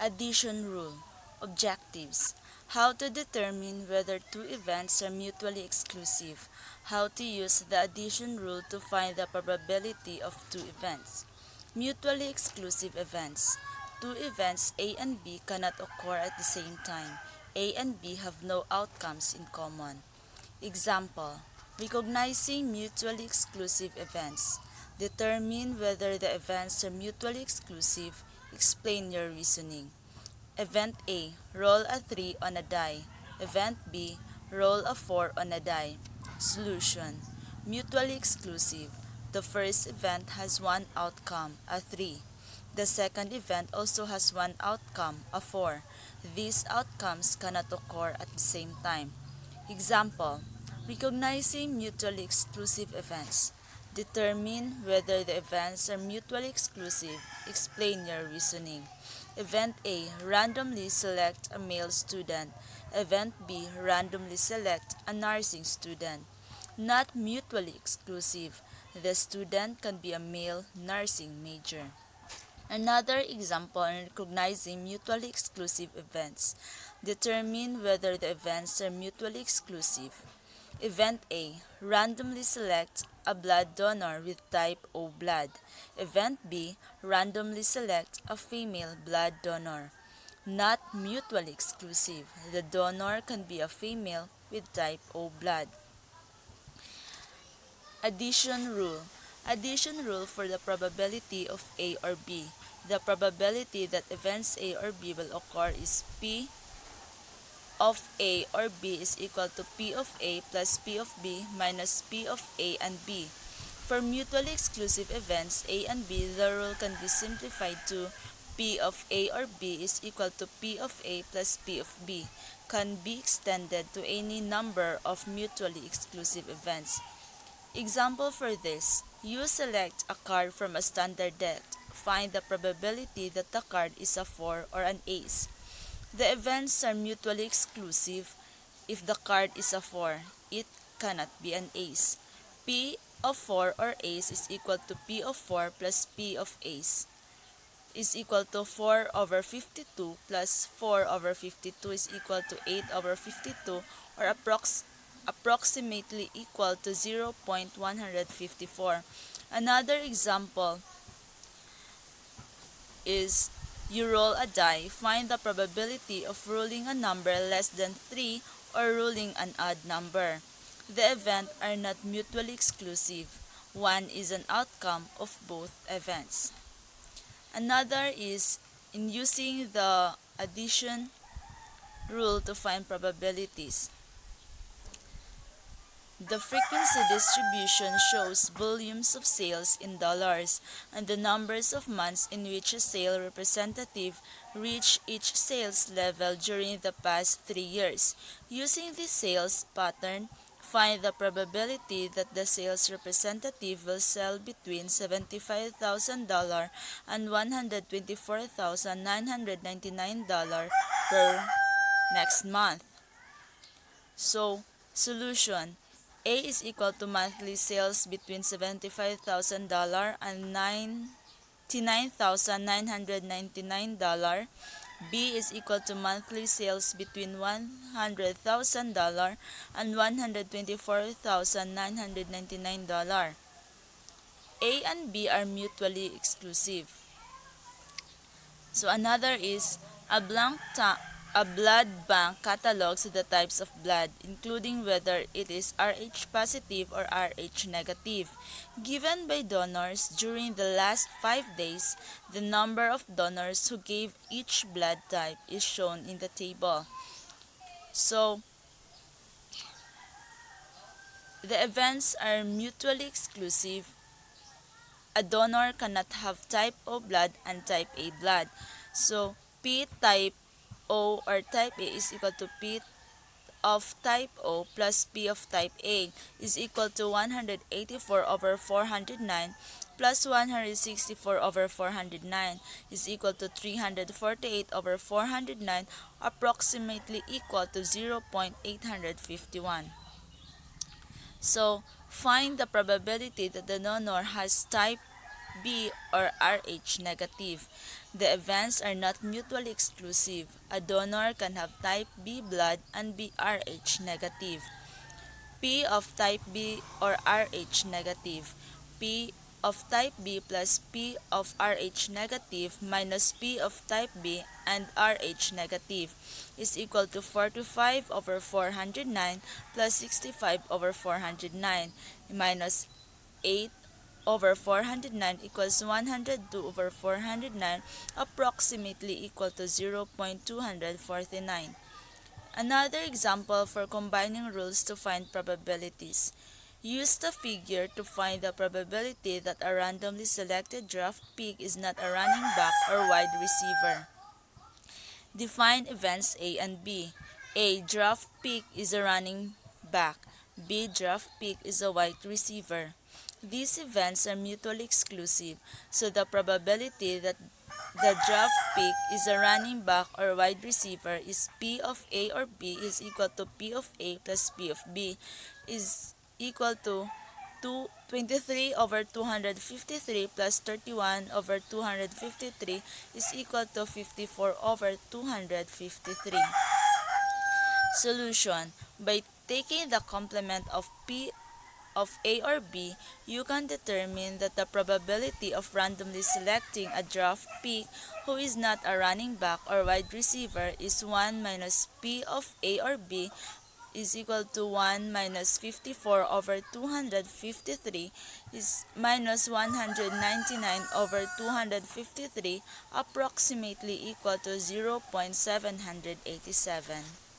Addition rule. Objectives. How to determine whether two events are mutually exclusive. How to use the addition rule to find the probability of two events. Mutually exclusive events. Two events A and B cannot occur at the same time. A and B have no outcomes in common. Example: recognizing mutually exclusive events. Determine whether the events are mutually exclusive. Explain your reasoning. Event A: roll a 3 on a die. Event B: roll a 4 on a die. Solution: mutually exclusive. The first event has one outcome, a 3. The second event also has one outcome, a 4. These outcomes cannot occur at the same time. Example: recognizing mutually exclusive events. Determine whether the events are mutually exclusive. Explain your reasoning. Event A: randomly select a male student. Event B: randomly select a nursing student. Not mutually exclusive. The student can be a male nursing major. Another example in recognizing mutually exclusive events. Determine whether the events are mutually exclusive. Event A: randomly select a blood donor with type O blood. Event B: randomly select a female blood donor. Not mutually exclusive. The donor can be a female with type O blood. Addition rule. Addition rule for the probability of A or B. The probability that events A or B will occur is P of A or B is equal to P of A plus P of B minus P of A and B. For mutually exclusive events A and B, the rule can be simplified to P of A or B is equal to P of A plus P of B, can be extended to any number of mutually exclusive events. Example for this: you select a card from a standard deck. Find the probability that the card is a 4 or an ace. The events are mutually exclusive. If the card is a 4, it cannot be an ace. P of 4 or ace is equal to P of 4 plus P of ace is equal to 4 over 52 plus 4 over 52 is equal to 8 over 52, or approximately equal to 0.154. Another example is you roll a die. Find the probability of rolling a number less than 3 or rolling an odd number. The events are not mutually exclusive. One is an outcome of both events. Another is in using the addition rule to find probabilities. The frequency distribution shows volumes of sales in dollars and the numbers of months in which a sale representative reached each sales level during the past 3 years. Using this sales pattern, find the probability that the sales representative will sell between $75,000 and $124,999 per next month. So, solution: A is equal to monthly sales between $75,000 and $99,999. B is equal to monthly sales between $100,000 and $124,999. A and B are mutually exclusive. So another is a blood bank catalogs the types of blood, including whether it is Rh positive or Rh negative, given by donors during the last 5 days. The number of donors who gave each blood type is shown in the table. So, the events are mutually exclusive. A donor cannot have type O blood and type A blood. So, P type O or type A is equal to P of type O plus P of type A is equal to 184 over 409 plus 164 over 409 is equal to 348 over 409, approximately equal to 0.851. So, find the probability that the donor has type B or Rh negative. The events are not mutually exclusive. A donor can have type B blood and be Rh negative. P of type B or Rh negative. P of type B plus P of Rh negative minus P of type B and Rh negative is equal to 45 over 409 plus 65 over 409 minus 8 over 409 equals 102 over 409, approximately equal to 0.249. Another example for combining rules to find probabilities. Use the figure to find the probability that a randomly selected draft pick is not a running back or wide receiver. Define events A and B. A. Draft pick is a running back. B. Draft pick is a wide receiver. These events are mutually exclusive, so the probability that the draft pick is a running back or wide receiver is P of A or B is equal to P of A plus P of B is equal to 23 over 253 plus 31 over 253 is equal to 54 over 253. Solution. By taking the complement of P of A or B, you can determine that the probability of randomly selecting a draft pick who is not a running back or wide receiver is 1 minus P of A or B is equal to 1 minus 54 over 253 is minus 199 over 253, approximately equal to 0.787.